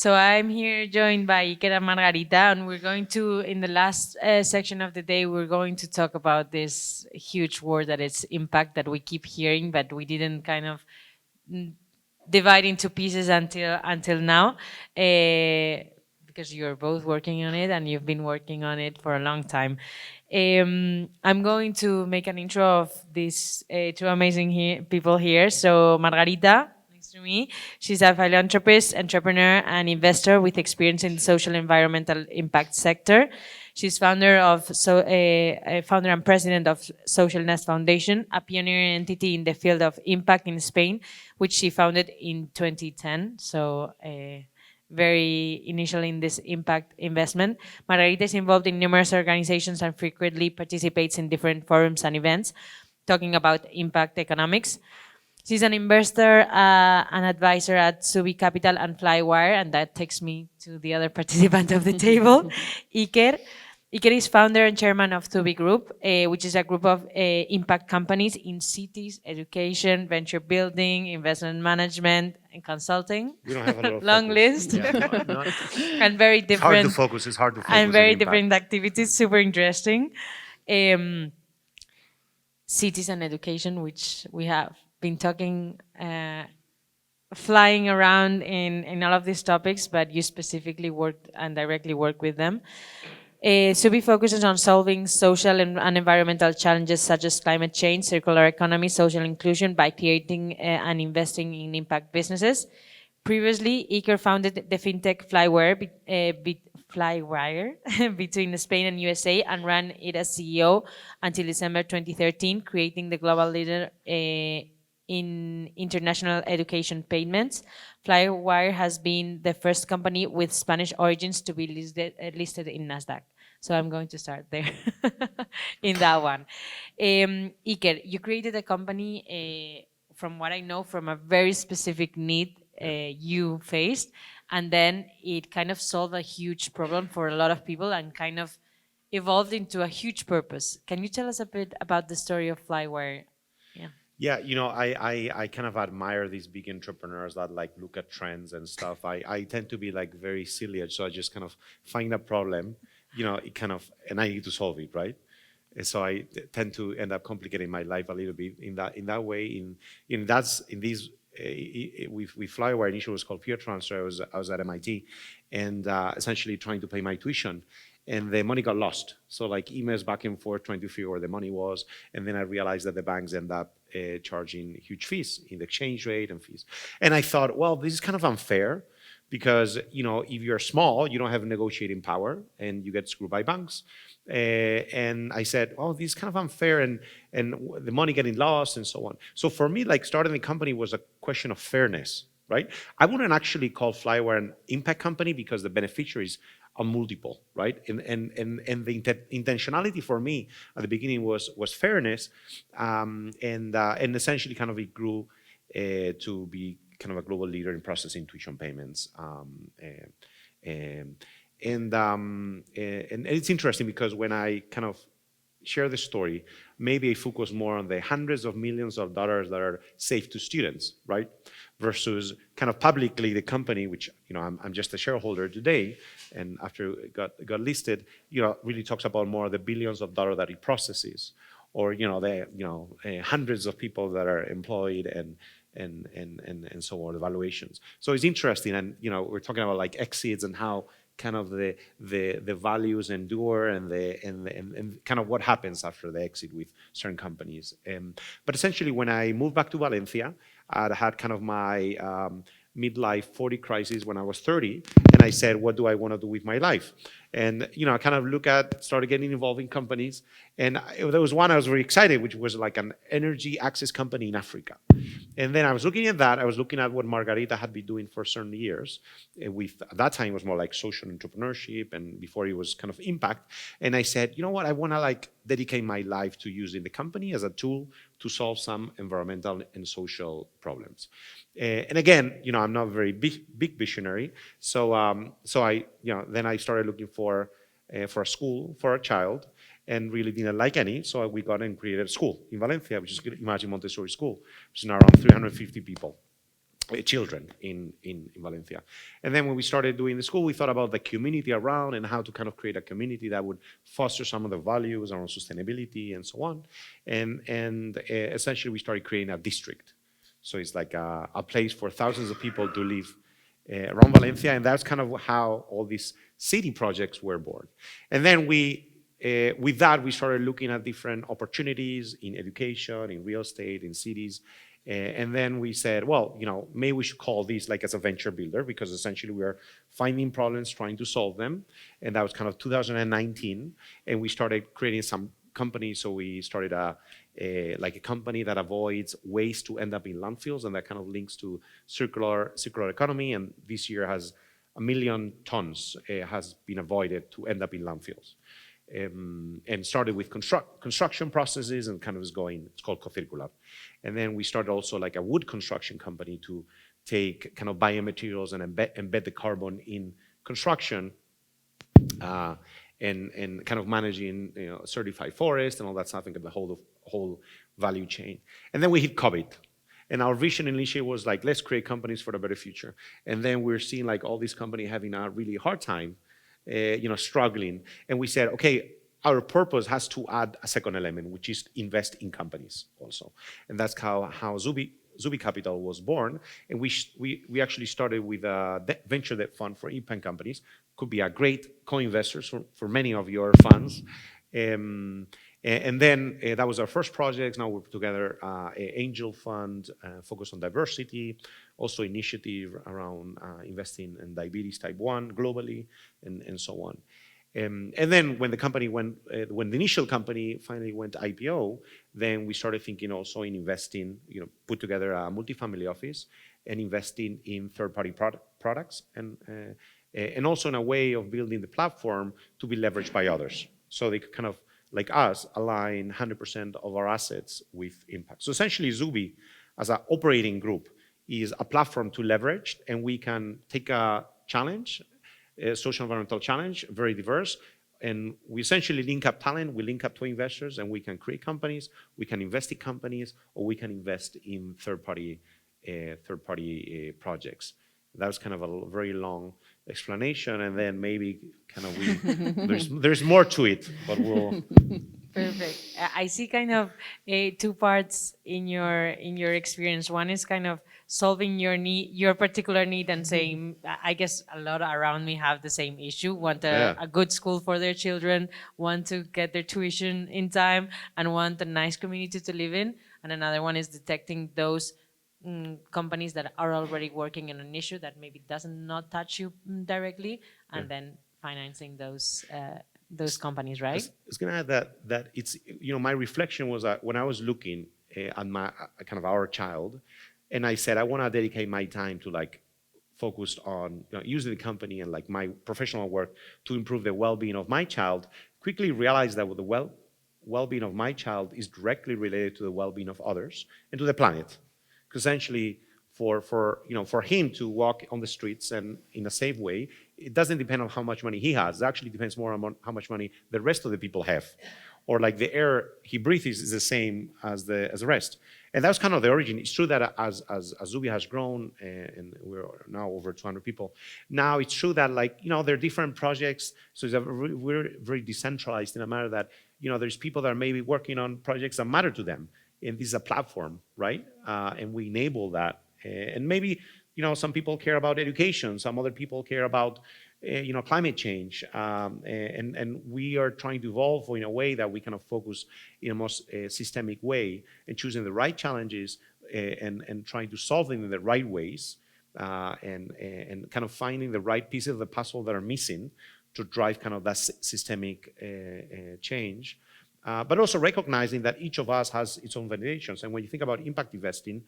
So I'm here joined by Iker and Margarita, and we're going to, in the last section of the day, we're going to talk about this huge word that is impact that we keep hearing, but we didn't kind of divide into pieces until now, because you're both working on it and you've been working on it for a long time. I'm going to make an intro of these two amazing people here. So Margarita, next to me, she's a philanthropist, entrepreneur, and investor with experience in the social environmental impact sector. She's founder and president of Social Nest Foundation, a pioneer entity in the field of impact in Spain, which she founded in 2010. So very initial in this impact investment. Margarita is involved in numerous organizations and frequently participates in different forums and events talking about impact economics. She's an investor, an advisor at Zubi Capital and Flywire, and that takes me to the other participant of the table, Iker. Iker is founder and chairman of Zubi Group, which is a group of impact companies in cities, education, venture building, investment management, and consulting. We don't have a lot of long focus. list, Yeah, and very it's hard to different focus. It's hard to focus. and very on impact. different activities. Super interesting. Cities and education, which we have been talking, flying around in all of these topics, but you specifically worked and directly work with them. Zubi focuses on solving social and environmental challenges such as climate change, circular economy, social inclusion by creating and investing in impact businesses. Previously, Iker founded the fintech Flywire between Spain and USA and ran it as CEO until December 2013, creating the global leader in international education payments. Flywire has been the first company with Spanish origins to be listed in Nasdaq. So I'm going to start there in that one. Iker, you created a company, from what I know, from a very specific need you faced, and then it kind of solved a huge problem for a lot of people and kind of evolved into a huge purpose. Can you tell us a bit about the story of Flywire? Yeah, I kind of admire these big entrepreneurs that like look at trends and stuff. I tend to be like very silly, so I just kind of find a problem, it kind of, and I need to solve it, right? And so I tend to end up complicating my life a little bit in that way. With Flywire, initially it was called peer transfer. I was at MIT, and essentially trying to pay my tuition, and the money got lost. So like emails back and forth trying to figure where the money was, and then I realized that the banks end up charging huge fees in the exchange rate and fees. And I thought, well, this is kind of unfair because if you're small, you don't have negotiating power, and you get screwed by banks. And I said, oh, this is kind of unfair, and the money getting lost and so on. So for me, like starting the company was a question of fairness, right? I wouldn't actually call Flywire an impact company because the beneficiaries are multiple, right? And the intentionality for me at the beginning was fairness, and essentially kind of it grew to be kind of a global leader in processing tuition payments. And it's interesting because when I kind of share the story, maybe I focus more on the hundreds of millions of dollars that are saved to students, right? Versus kind of publicly the company, which I'm just a shareholder today, and after it got listed, really talks about more of the billions of dollars that it processes, or the hundreds of people that are employed and so on, evaluations. So it's interesting, and we're talking about like exits and how kind of the values endure and kind of what happens after the exit with certain companies. But essentially, when I moved back to Valencia, I had kind of my midlife 40 crisis when I was 30, and I said, what do I want to do with my life? And I kind of started getting involved in companies, and there was one I was very excited, which was like an energy access company in Africa. And then I was looking at that. I was looking at what Margarita had been doing for certain years. At that time, it was more like social entrepreneurship, and before it was kind of impact. And I said, you know what? I want to like dedicate my life to using the company as a tool to solve some environmental and social problems. And again, I'm not a very big visionary. So I, then I started looking for a school for a child, and really didn't like any. So we got and created a school in Valencia, which is Imagine Montessori School, which is now around 350 people. children in Valencia. And then when we started doing the school, we thought about the community around and how to kind of create a community that would foster some of the values around sustainability and so on. And essentially, we started creating a district. So it's like a place for thousands of people to live around Valencia, and that's kind of how all these city projects were born. And then with that, we started looking at different opportunities in education, in real estate, in cities. And then we said, well, maybe we should call this like as a venture builder, because essentially we are finding problems, trying to solve them. And that was kind of 2019. And we started creating some companies. So we started like a company that avoids waste to end up in landfills, and that kind of links to circular economy. And this year has 1 million tons has been avoided to end up in landfills. And started with construction processes and kind of is going, it's called co-circular. And then we started also like a wood construction company to take kind of biomaterials and embed the carbon in construction, and kind of managing certified forest and all that stuff, and the whole value chain. And then we hit COVID. And our vision initially was like, let's create companies for a better future. And then we're seeing like all these companies having a really hard time, struggling. And we said, okay, our purpose has to add a second element, which is invest in companies also. And that's how Zubi Capital was born. And we actually started with a venture debt fund for impact companies. Could be a great co-investors for many of your funds. And then that was our first project. Now we put together an angel fund focused on diversity, also initiative around investing in diabetes type 1 globally, and so on. And then when the initial company finally went IPO, then we started thinking also in investing, put together a multifamily office and investing in third-party products, and also in a way of building the platform to be leveraged by others. So they could kind of, like us, align 100% of our assets with impact. So essentially, Zubi, as an operating group, is a platform to leverage, and we can take a challenge, a social environmental challenge, very diverse, and we essentially link up talent, we link up to investors, and we can create companies, we can invest in companies, or we can invest in third-party projects. That was kind of a very long explanation, and then maybe kind of there's more to it, but we'll. Perfect. I see kind of two parts in your experience. One is kind of solving your particular need, and saying, I guess a lot around me have the same issue. Want a good school for their children, want to get their tuition in time, and want a nice community to live in. And another one is detecting those companies that are already working in an issue that maybe doesn't not touch you directly, and then financing those companies, right? I was going to add that it's, my reflection was that when I was looking at my kind of our child, and I said I want to dedicate my time to like focused on using the company and like my professional work to improve the well-being of my child, quickly realized that the well-being of my child is directly related to the well-being of others and to the planet. Essentially, for him to walk on the streets and in a safe way, it doesn't depend on how much money he has. It actually depends more on how much money the rest of the people have, or like the air he breathes is the same as the rest. And that's kind of the origin. It's true that as Zubi has grown, and we're now over 200 people. Now it's true that there are different projects. So we're very decentralized in a matter that there's people that are maybe working on projects that matter to them. And this is a platform, right? And we enable that. And maybe, some people care about education. Some other people care about, climate change. And we are trying to evolve in a way that we kind of focus in a most systemic way and choosing the right challenges and trying to solve them in the right ways, and kind of finding the right pieces of the puzzle that are missing to drive kind of that systemic change. But also recognizing that each of us has its own validations. And when you think about impact investing,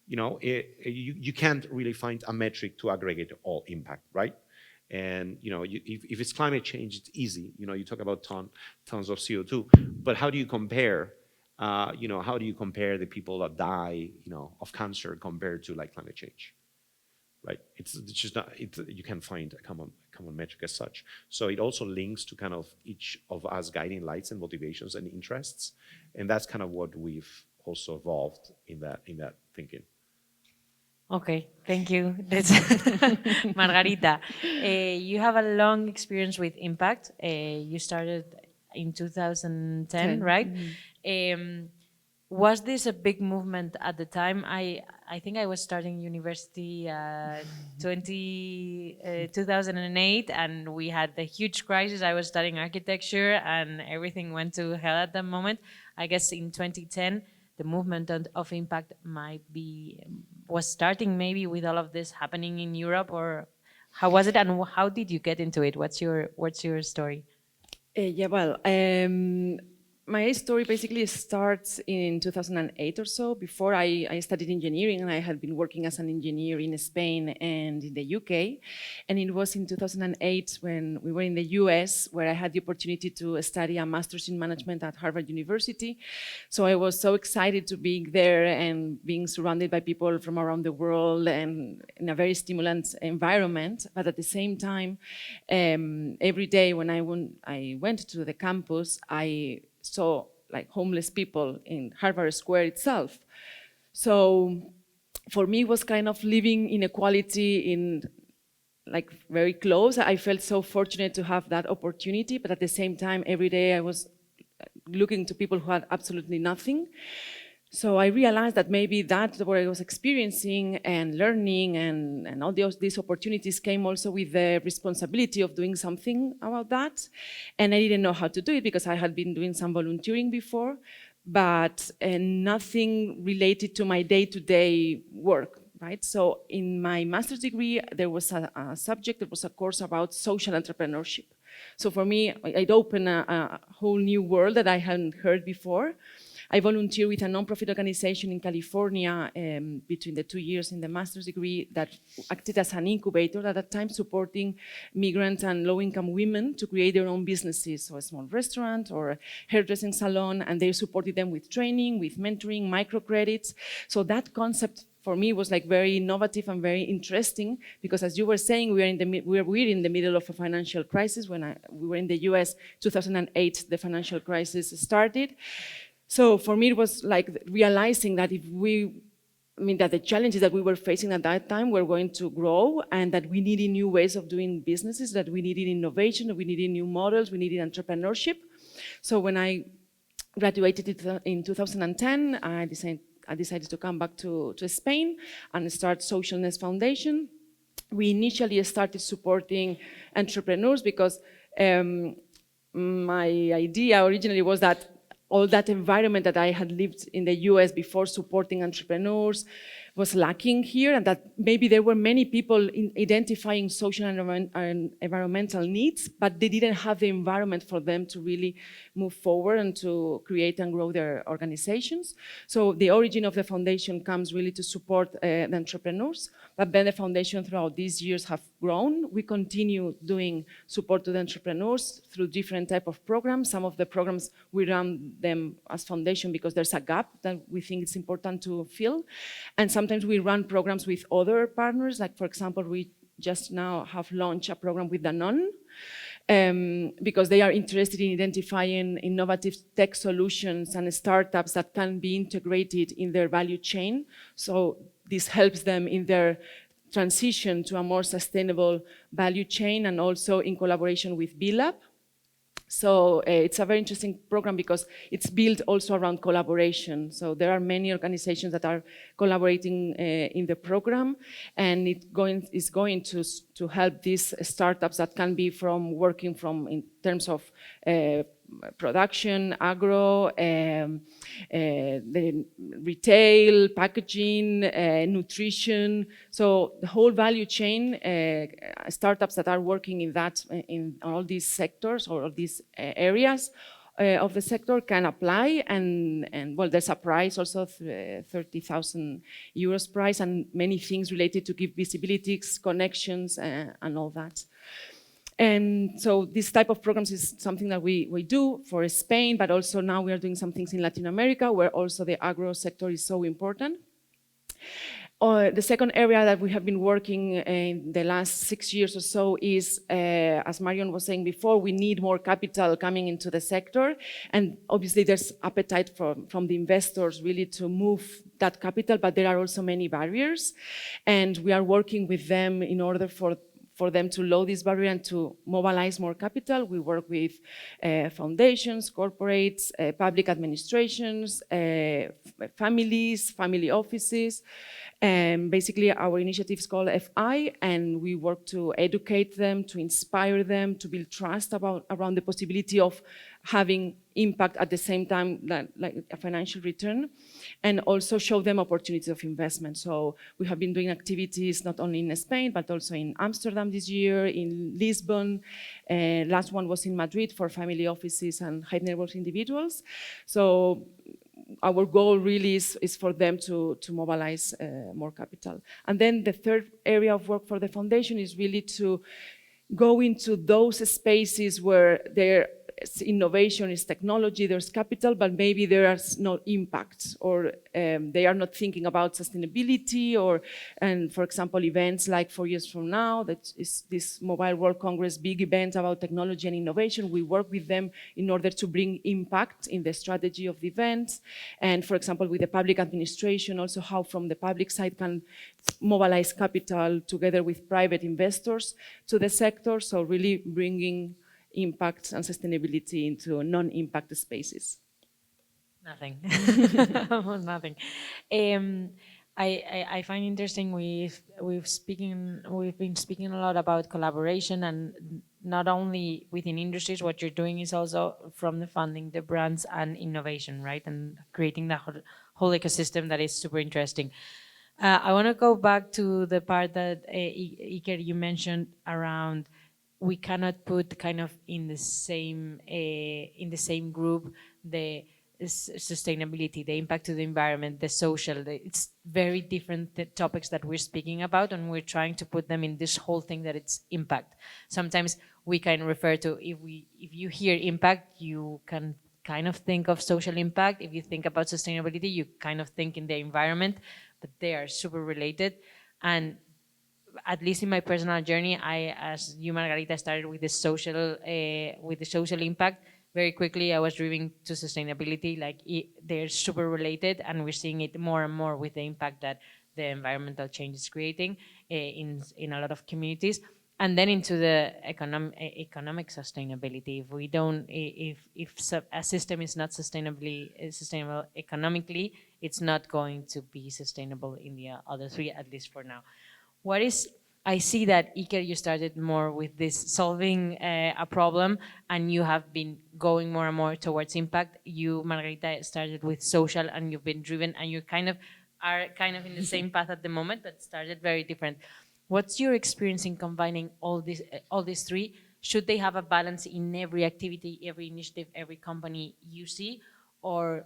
you can't really find a metric to aggregate all impact, right? And if it's climate change, it's easy. You talk about tons of CO2, but how do you compare? How do you compare the people that die, of cancer compared to like climate change? Right? It's just not. You can't find a common metric as such. So it also links to kind of each of us guiding lights and motivations and interests, and that's kind of what we've also evolved in that thinking. Okay, thank you. That's Margarita. You have a long experience with impact. You started in 2010, 10. right? Um, was this a big movement at the time? I think I was starting university 2008, and we had the huge crisis. I was studying architecture, and everything went to hell at that moment. I guess in 2010, the movement of impact might be was starting maybe with all of this happening in Europe, or how was it, and how did you get into it? What's your story? Yeah, well, my story basically starts in 2008 or so. Before I studied engineering, and I had been working as an engineer in Spain and in the UK. And it was in 2008 when we were in the US where I had the opportunity to study a master's in management at Harvard University. So I was so excited to be there and being surrounded by people from around the world and in a very stimulant environment. But at the same time, every day when I went to the campus, I saw like homeless people in Harvard Square itself. So for me, it was kind of living inequality in like very close. I felt so fortunate to have that opportunity, but at the same time, every day I was looking to people who had absolutely nothing. So I realized that maybe that's what I was experiencing and learning, and all these opportunities came also with the responsibility of doing something about that. And I didn't know how to do it because I had been doing some volunteering before, but nothing related to my day-to-day work. Right? So in my master's degree, there was a subject, there was a course about social entrepreneurship. So for me, it opened a whole new world that I hadn't heard before. I volunteered with a nonprofit organization in California between the 2 years in the master's degree that acted as an incubator at that time, supporting migrant and low-income women to create their own businesses, so a small restaurant or a hairdressing salon, and they supported them with training, with mentoring, microcredits. So that concept for me was like very innovative and very interesting because, as you were saying, we're in the middle of a financial crisis. When we were in the US, 2008, the financial crisis started. So for me, it was like realizing that that the challenges that we were facing at that time were going to grow, and that we needed new ways of doing businesses, that we needed innovation, that we needed new models, we needed entrepreneurship. So when I graduated in 2010, I decided to come back to Spain and start Socialness Foundation. We initially started supporting entrepreneurs because my idea originally was that all that environment that I had lived in the US before supporting entrepreneurs was lacking here, and that maybe there were many people identifying social and environmental needs, but they didn't have the environment for them to really move forward and to create and grow their organizations. So the origin of the foundation comes really to support the entrepreneurs, but then the foundation throughout these years have grown. We continue doing support to the entrepreneurs through different type of programs. Some of the programs we run them as foundation because there's a gap that we think it's important to fill. And sometimes we run programs with other partners, like for example, we just now have launched a program with Danone, because they are interested in identifying innovative tech solutions and startups that can be integrated in their value chain. So this helps them in their transition to a more sustainable value chain, and also in collaboration with B-Lab. So it's a very interesting program because it's built also around collaboration. So there are many organizations that are collaborating in the program, and it's going to help these startups that can be from working from in terms of production, agro, the retail, packaging, nutrition. So the whole value chain, startups that are working in all these sectors or all these areas of the sector can apply, and well, there's a prize also, 30,000 euros prize, and many things related to give visibility, connections, and all that. And so this type of programs is something that we do for Spain, but also now we are doing some things in Latin America, where also the agro sector is so important. The second area that we have been working in the last 6 years or so is, as Marion was saying before, we need more capital coming into the sector. And obviously there's appetite from the investors really to move that capital, but there are also many barriers. And we are working with them in order for them to lower this barrier and to mobilize more capital. We work with foundations, corporates, public administrations, families, family offices. Basically, our initiative is called FI, and we work to educate them, to inspire them, to build trust around the possibility of having impact at the same time like a financial return, and also show them opportunities of investment. So we have been doing activities not only in Spain, but also in Amsterdam this year, in Lisbon. Last one was in Madrid for family offices and high net worth individuals. So our goal really is for them to mobilize more capital. And then the third area of work for the foundation is really to go into those spaces where there's innovation, is technology, there's capital, but maybe there is no impact, or they are not thinking about sustainability, and for example, events like 4 years from now, that is this Mobile World Congress, big event about technology and innovation. We work with them in order to bring impact in the strategy of the events. And for example, with the public administration, also how from the public side can mobilize capital together with private investors to the sector. So really bringing impact and sustainability into non-impact spaces. Nothing. Almost nothing. I find interesting we've been speaking a lot about collaboration, and not only within industries. What you're doing is also from the funding, the brands, and innovation, right? And creating that whole ecosystem that is super interesting. I want to go back to the part that Iker, you mentioned around we cannot put kind of in the same group the sustainability, the impact to the environment, the social. It's very different topics that we're speaking about, and we're trying to put them in this whole thing that it's impact. Sometimes we can refer to, if you hear impact, you can kind of think of social impact. If you think about sustainability, you kind of think in the environment, but they are super related. And at least in my personal journey, I, as you, Margarita, started with the social impact. Very quickly, I was driven to sustainability. Like they're super related, and we're seeing it more and more with the impact that the environmental change is creating in a lot of communities. And then into the economic sustainability. If we don't, if a system is not sustainable economically, it's not going to be sustainable in the other three, at least for now. I see that, Iker, you started more with this solving a problem, and you have been going more and more towards impact. You, Margarita, started with social, and you've been driven, and you are kind of in the same path at the moment, but started very different. What's your experience in combining all these three? Should they have a balance in every activity, every initiative, every company you see, or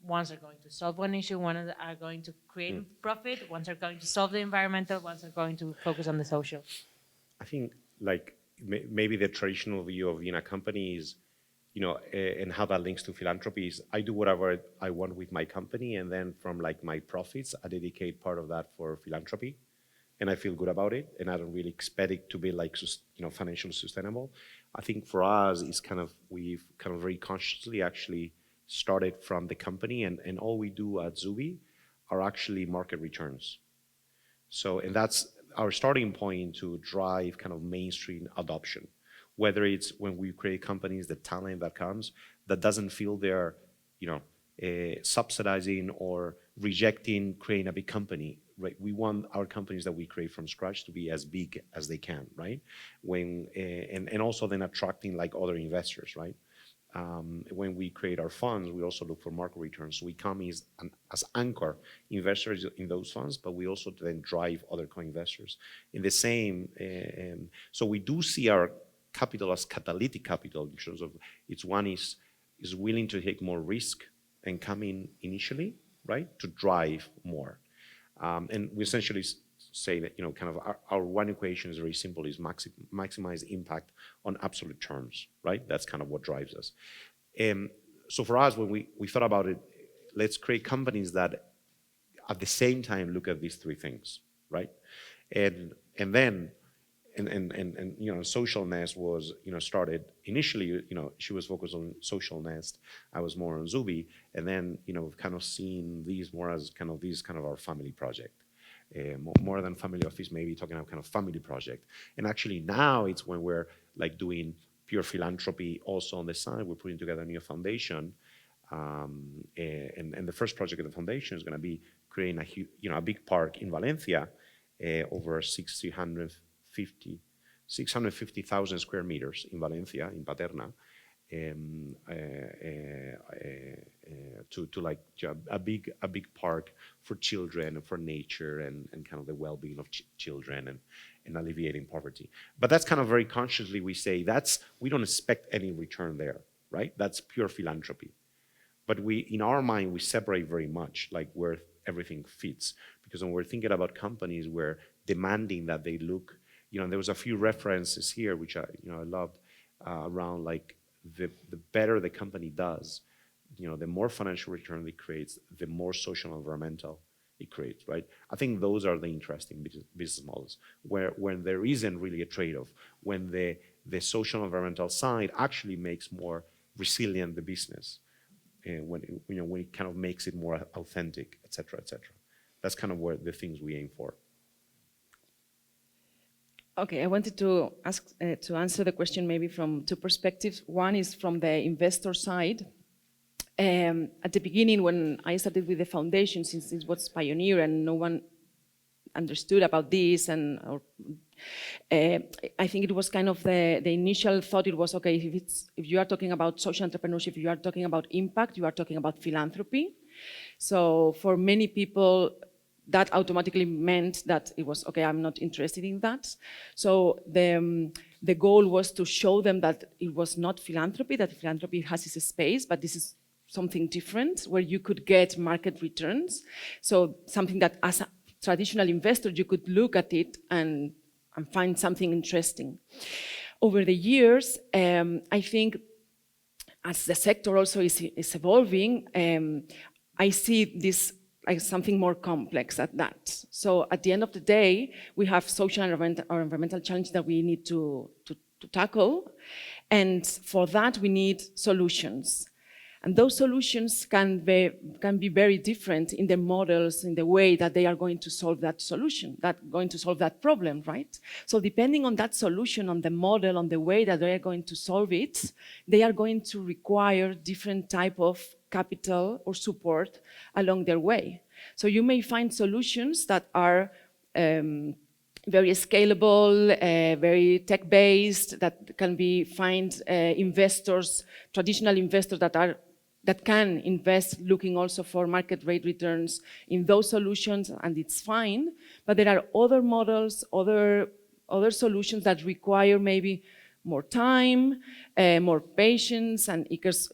ones are going to solve one issue, ones are going to create profit, ones are going to solve the environmental, ones are going to focus on the social? I think like maybe the traditional view of being a company is, and how that links to philanthropy is I do whatever I want with my company, and then from like my profits, I dedicate part of that for philanthropy, and I feel good about it, and I don't really expect it to be like financially sustainable. I think for us, it's we've kind of very consciously actually started from the company, and all we do at Zubi are actually market returns. So, and that's our starting point to drive kind of mainstream adoption. Whether it's when we create companies, the talent that comes, that doesn't feel they're, subsidizing or rejecting creating a big company, right? We want our companies that we create from scratch to be as big as they can, right? And also then attracting like other investors, right? When we create our funds, we also look for market returns. So we come as anchor investors in those funds, but we also then drive other co-investors in the same. So we do see our capital as catalytic capital in terms of one is willing to take more risk and come in initially, right, to drive more. And we essentially say that, kind of our one equation is very simple, is maximize impact on absolute terms, right? That's kind of what drives us. So for us, when we thought about it, let's create companies that at the same time look at these three things, right? And then and Social Nest was started initially. She was focused on Social Nest. I was more on Zubi, and then we've kind of seen these more as kind of our family project. More than family office, maybe talking about kind of family project. And actually now it's when we're like doing pure philanthropy also on the side. We're putting together a new foundation, and the first project of the foundation is going to be creating a big park in Valencia, over 650,000 square meters in Valencia, in Paterna, to like a big park for children and for nature and kind of the well-being of children and alleviating poverty. But that's kind of very consciously we say we don't expect any return there, right? That's pure philanthropy. But in our mind, we separate very much like where everything fits. Because when we're thinking about companies, we're demanding that they look, there was a few references here, which I loved, around like the better the company does, the more financial return it creates, the more social and environmental it creates, right? I think those are the interesting business models, when there isn't really a trade-off, when the social and environmental side actually makes more resilient the business, when it kind of makes it more authentic, et cetera, et cetera. That's kind of where the things we aim for. Okay, I wanted to ask to answer the question maybe from two perspectives. One is from the investor side. At the beginning, when I started with the foundation, since it was pioneer and no one understood about this, I think it was kind of the initial thought. It was okay if you are talking about social entrepreneurship, if you are talking about impact, you are talking about philanthropy. So for many people, that automatically meant that it was okay. I'm not interested in that. So the goal was to show them that it was not philanthropy. That philanthropy has its space, but this is something different where you could get market returns. So something that as a traditional investor, you could look at it and find something interesting. Over the years, I think as the sector also is evolving, I see this like something more complex at that. So at the end of the day, we have social and environmental challenges that we need to tackle. And for that, we need solutions. And those solutions can be very different in the models, in the way that they are going to solve that solution, going to solve that problem, right? So depending on that solution, on the model, on the way that they are going to solve it, they are going to require different type of capital or support along their way. So you may find solutions that are very scalable, very tech-based, that can find investors, traditional investors that can invest looking also for market rate returns in those solutions, and it's fine. But there are other models, other solutions that require maybe more time, more patience, and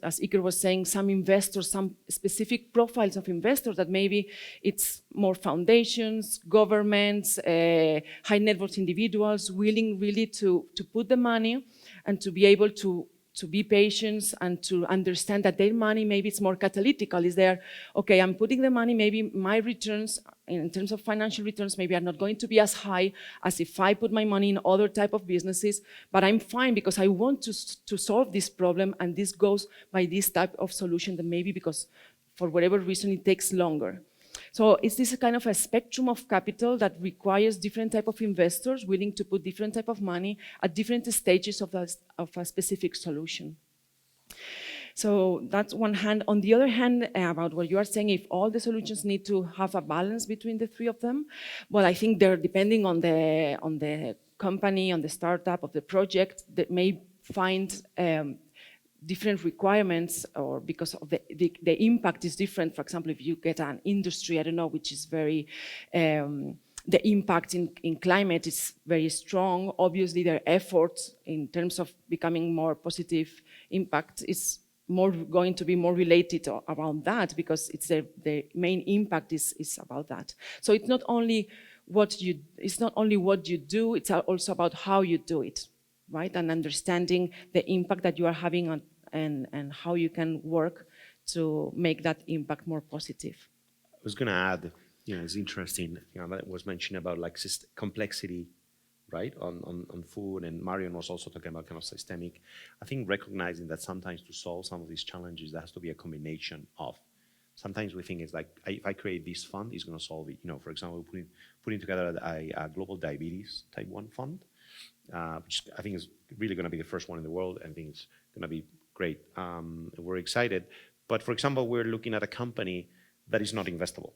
as Iker was saying, some investors, some specific profiles of investors that maybe it's more foundations, governments, high net worth individuals willing really to put the money and to be able to be patient and to understand that their money maybe it's more catalytical. Is there, okay, I'm putting the money, maybe my returns in terms of financial returns maybe are not going to be as high as if I put my money in other type of businesses, but I'm fine because I want to solve this problem, and this goes by this type of solution that maybe because for whatever reason it takes longer. So it's this kind of a spectrum of capital that requires different type of investors willing to put different type of money at different stages of a specific solution. So that's one hand. On the other hand, about what you are saying, if all the solutions need to have a balance between the three of them, well, I think they're depending on the company, on the startup, of the project, that may find different requirements, or because of the impact is different. For example, if you get an industry, I don't know, which is very, the impact in climate is very strong. Obviously, their efforts in terms of becoming more positive impact is going to be more related around that, because it's the main impact is about that. So it's not only what you do, it's also about how you do it, right? And understanding the impact that you are having on, and how you can work to make that impact more positive. I was going to add, it's interesting, that was mentioned about like complexity right, on food, and Marion was also talking about kind of systemic. I think recognizing that sometimes to solve some of these challenges, there has to be a combination of. Sometimes we think it's like, if I create this fund, it's going to solve it. You know, for example, putting together a global diabetes type 1 fund, which I think is really going to be the first one in the world. I think it's going to be great. We're excited. But for example, we're looking at a company that is not investable.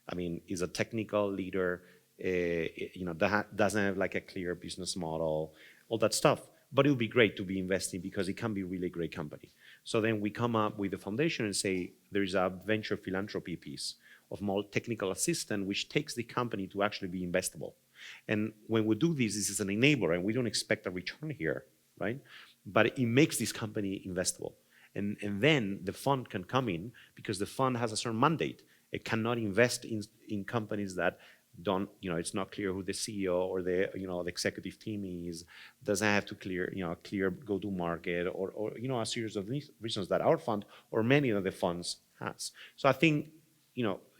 I mean, is a technical leader, that doesn't have like a clear business model, all that stuff. But it would be great to be investing because it can be really great company. So then we come up with the foundation and say there is a venture philanthropy piece of more technical assistant, which takes the company to actually be investable. And when we do this is an enabler, and we don't expect a return here, right? But it makes this company investable. And then the fund can come in because the fund has a certain mandate. It cannot invest in companies that don't, it's not clear who the CEO or the executive team is, doesn't have to clear go-to-market or a series of reasons that our fund or many of the funds has. So I think,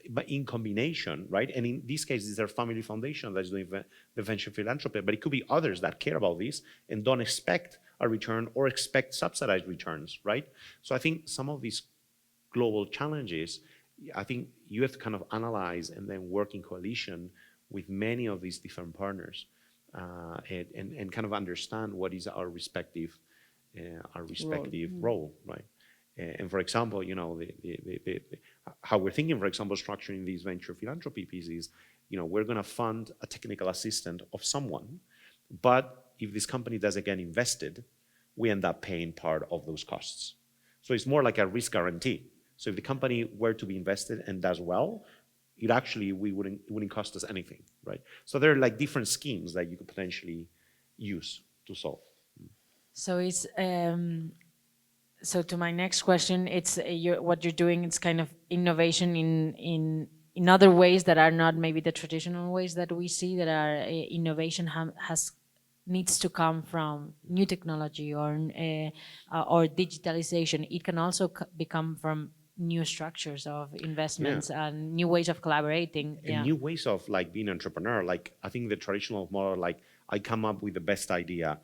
but in combination, right? And in this case, it's their family foundation that's doing the venture philanthropy, but it could be others that care about this and don't expect a return or expect subsidized returns, right? So I think some of these global challenges, I think you have to kind of analyze and then work in coalition with many of these different partners and kind of understand what is our respective role, right? And for example, how we're thinking, for example, structuring these venture philanthropy pieces, we're going to fund a technical assistant of someone, but if this company doesn't get invested, we end up paying part of those costs. So it's more like a risk guarantee. So if the company were to be invested and does well, it wouldn't cost us anything, right? So there are like different schemes that you could potentially use to solve. So it's so to my next question, it's what you're doing. It's kind of innovation in other ways that are not maybe the traditional ways that we see. That are innovation needs to come from new technology or digitalization. It can also become from new structures of investments and new ways of collaborating. And new ways of like being an entrepreneur. Like I think the traditional model, like I come up with the best idea,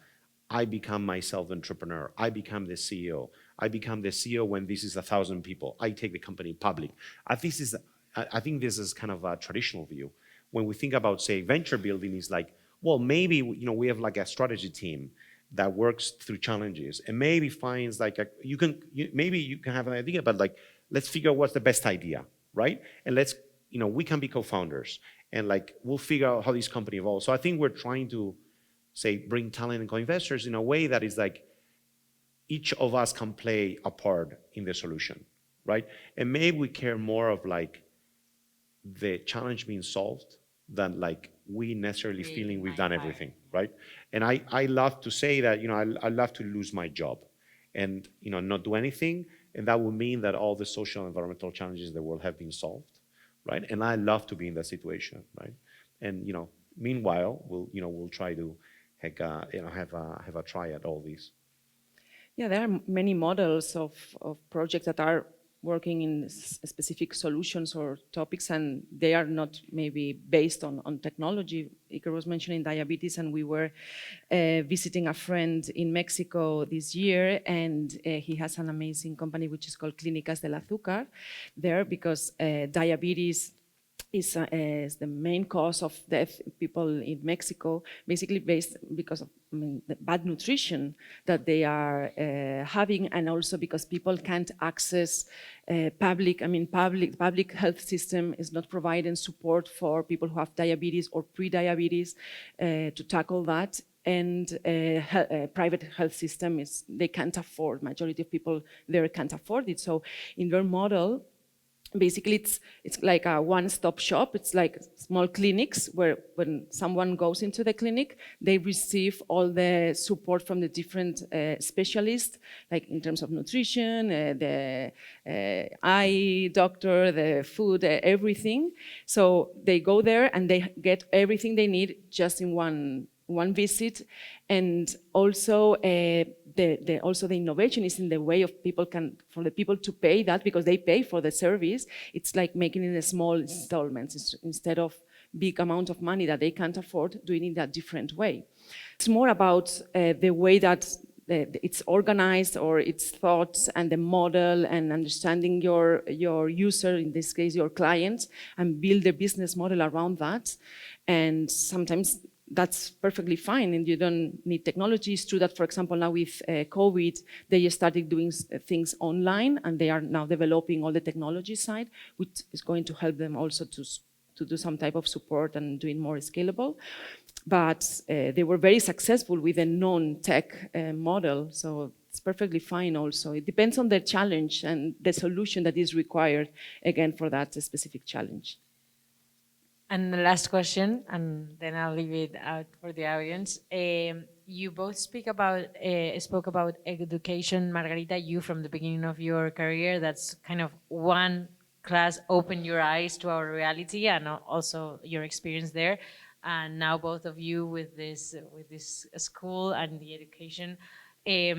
I become myself entrepreneur, I become the CEO. I become the CEO when this is 1,000 people. I take the company public. I think this is kind of a traditional view. When we think about, say, venture building, is like, well, maybe we have like a strategy team that works through challenges and maybe finds like maybe you can have an idea, but like let's figure out what's the best idea, right? And let's we can be co-founders and like we'll figure out how this company evolves. So I think we're trying to say bring talent and co-investors in a way that is like each of us can play a part in the solution, right? And maybe we care more of like the challenge being solved than like we necessarily feeling we've done everything, right? And I love to say that, I love to lose my job and, not do anything. And that would mean that all the social and environmental challenges in the world have been solved, right? And I love to be in that situation, right? And, meanwhile, we'll try to have a try at all these. Yeah, there are many models of projects that are working in specific solutions or topics, and they are not maybe based on technology. Iker was mentioning diabetes, and we were visiting a friend in Mexico this year, and he has an amazing company which is called Clínicas del Azúcar there, because diabetes is the main cause of death in people in Mexico, basically because of the bad nutrition that they are having, and also because people can't access public health system is not providing support for people who have diabetes or pre-diabetes to tackle that. And private health system they can't afford. Majority of people there can't afford it. So in their model, basically, it's like a one-stop shop. It's like small clinics where when someone goes into the clinic, they receive all the support from the different specialists, like in terms of nutrition, the eye doctor, the food, everything. So they go there and they get everything they need just in one visit. And also also the innovation is in the way of for the people to pay that, because they pay for the service. It's like making it in small installments instead of big amount of money that they can't afford, doing it a different way. It's more about the way that it's organized or its thoughts and the model and understanding your user, in this case your client, and build a business model around that. And sometimes that's perfectly fine and you don't need technology. It's true that, for example, now with COVID, they started doing things online and they are now developing all the technology side, which is going to help them also to do some type of support and doing more scalable. But they were very successful with a non-tech model, so it's perfectly fine also. It depends on the challenge and the solution that is required, again, for that specific challenge. And the last question, and then I'll leave it out for the audience. You both spoke about education. Margarita, you from the beginning of your career, that's kind of one class opened your eyes to our reality and also your experience there. And now both of you with this school and the education, a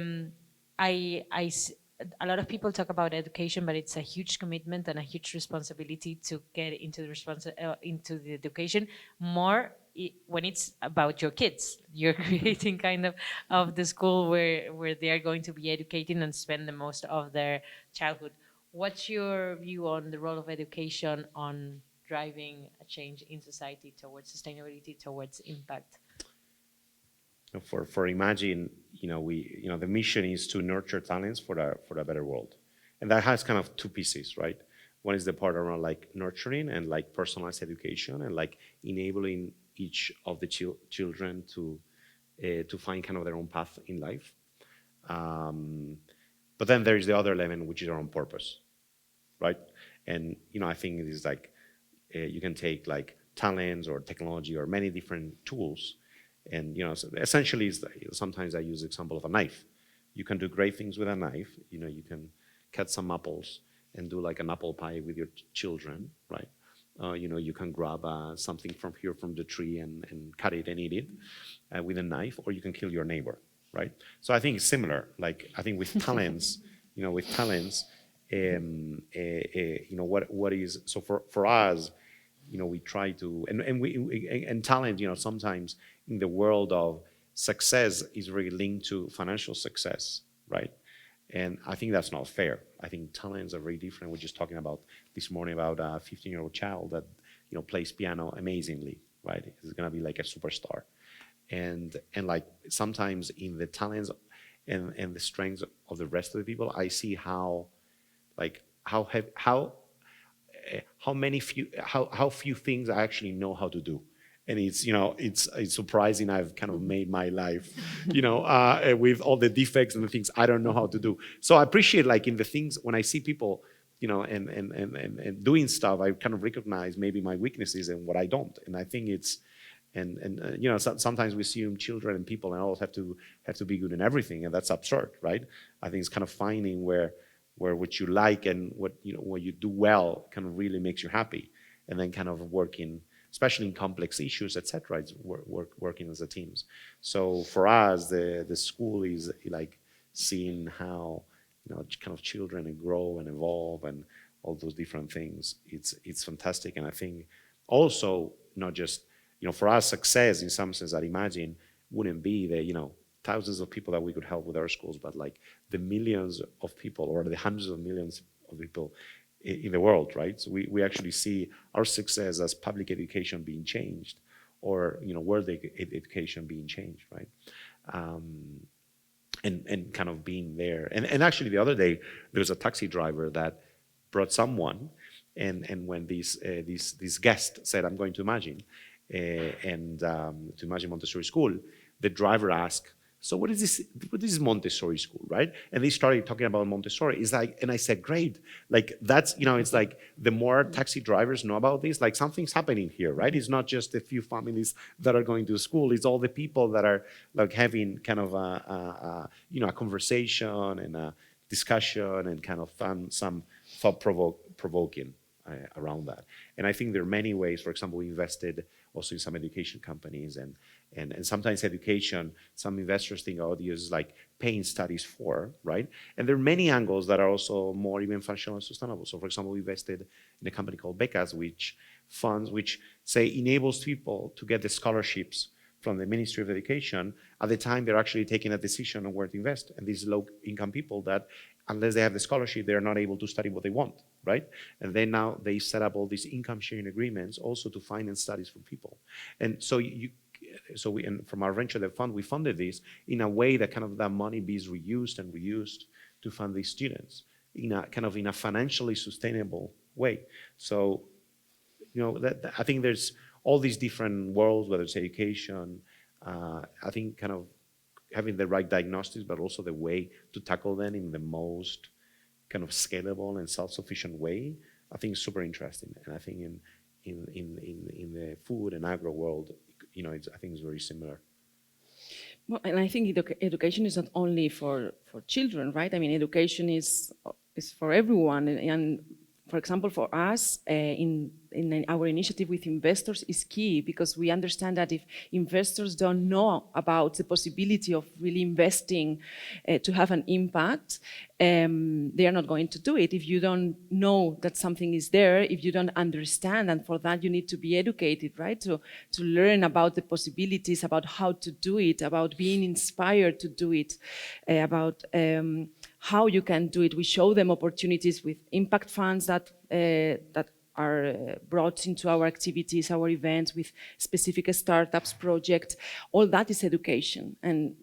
lot of people talk about education, but it's a huge commitment and a huge responsibility to get into the education more when it's about your kids. You're creating kind of the school where they are going to be educating and spend the most of their childhood. What's your view on the role of education on driving a change in society towards sustainability, towards impact? For Imagine, the mission is to nurture talents for a better world, and that has kind of two pieces, right? One is the part around like nurturing and like personalized education and like enabling each of the children to find kind of their own path in life. But then there is the other element, which is our own purpose, right? And I think it is like you can take like talents or technology or many different tools. And so essentially, sometimes I use the example of a knife. You can do great things with a knife. You can cut some apples and do like an apple pie with your children, right? You can grab something from the tree and cut it and eat it with a knife, or you can kill your neighbor, right? So I think it's similar. Like I think with talents, what is so for us. We try to, and talent, sometimes in the world of success is really linked to financial success, right? And I think that's not fair. I think talents are very different. We're just talking about this morning about a 15-year-old child that, plays piano amazingly, right? He's gonna be like a superstar. And like sometimes in the talents and the strengths of the rest of the people, I see how few things I actually know how to do. And it's surprising. I've kind of made my life, with all the defects and the things I don't know how to do. So I appreciate like in the things when I see people, and doing stuff, I kind of recognize maybe my weaknesses and what I don't. And I think it's, sometimes we assume children and people and all have to be good in everything, and that's absurd, right? I think it's kind of finding where what you like and what you do well kind of really makes you happy, and then kind of working, especially in complex issues, etc. It's working as a teams. So for us, the school is like seeing how kind of children grow and evolve and all those different things. It's fantastic, and I think also not just for us success in some sense. I'd imagine wouldn't be the thousands of people that we could help with our schools, but like the millions of people or the hundreds of millions of people in the world, right? So we actually see our success as public education being changed, or world education being changed, right? And kind of being there. And actually the other day there was a taxi driver that brought someone, and when this guest said, "I'm going to Imagine," to Imagine Montessori School, the driver asked, "So what is this? What is Montessori school, right?" And they started talking about Montessori. It's like, and I said, "Great! Like that's it's like the more taxi drivers know about this, like something's happening here, right? It's not just a few families that are going to school. It's all the people that are like having kind of a conversation and a discussion and kind of some thought provoking around that." And I think there are many ways. For example, we invested also in some education companies. And sometimes education, some investors think, oh, this is like paying studies for, right? And there are many angles that are also more even functional and sustainable. So for example, we invested in a company called Becas, which funds, which say enables people to get the scholarships from the Ministry of Education at the time they're actually taking a decision on where to invest. And these low-income people that, unless they have the scholarship, they're not able to study what they want, right? And then now they set up all these income-sharing agreements also to finance studies for people. And so and from our venture debt fund, we funded this in a way that kind of that money be reused and reused to fund these students in a kind of in a financially sustainable way. So, I think there's all these different worlds, whether it's education, I think kind of having the right diagnostics, but also the way to tackle them in the most kind of scalable and self-sufficient way, I think is super interesting. And I think in the food and agro world, I think it's very similar. Well, and I think education is not only for children, right? I mean, education is for everyone. And for example, for us, in our initiative with investors is key, because we understand that if investors don't know about the possibility of really investing to have an impact, they are not going to do it. If you don't know that something is there, if you don't understand, and for that you need to be educated, right? To learn about the possibilities, about how to do it, about being inspired to do it, about how you can do it. We show them opportunities with impact funds that are brought into our activities, our events, with specific startups projects. All that is education, and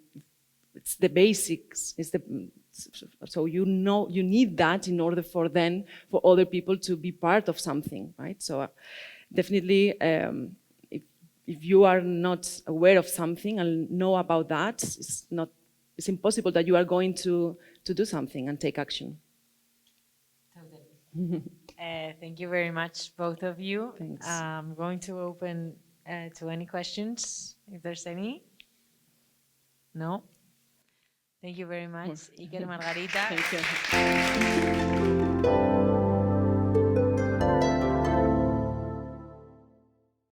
it's the basics. So you need that in order for other people to be part of something, right? So definitely, if you are not aware of something and know about that, it's impossible that you are going to do something and take action. Totally. Thank you very much, both of you. Thanks. I'm going to open to any questions, if there's any. No? Thank you very much, Iker, Margarita. Thank you.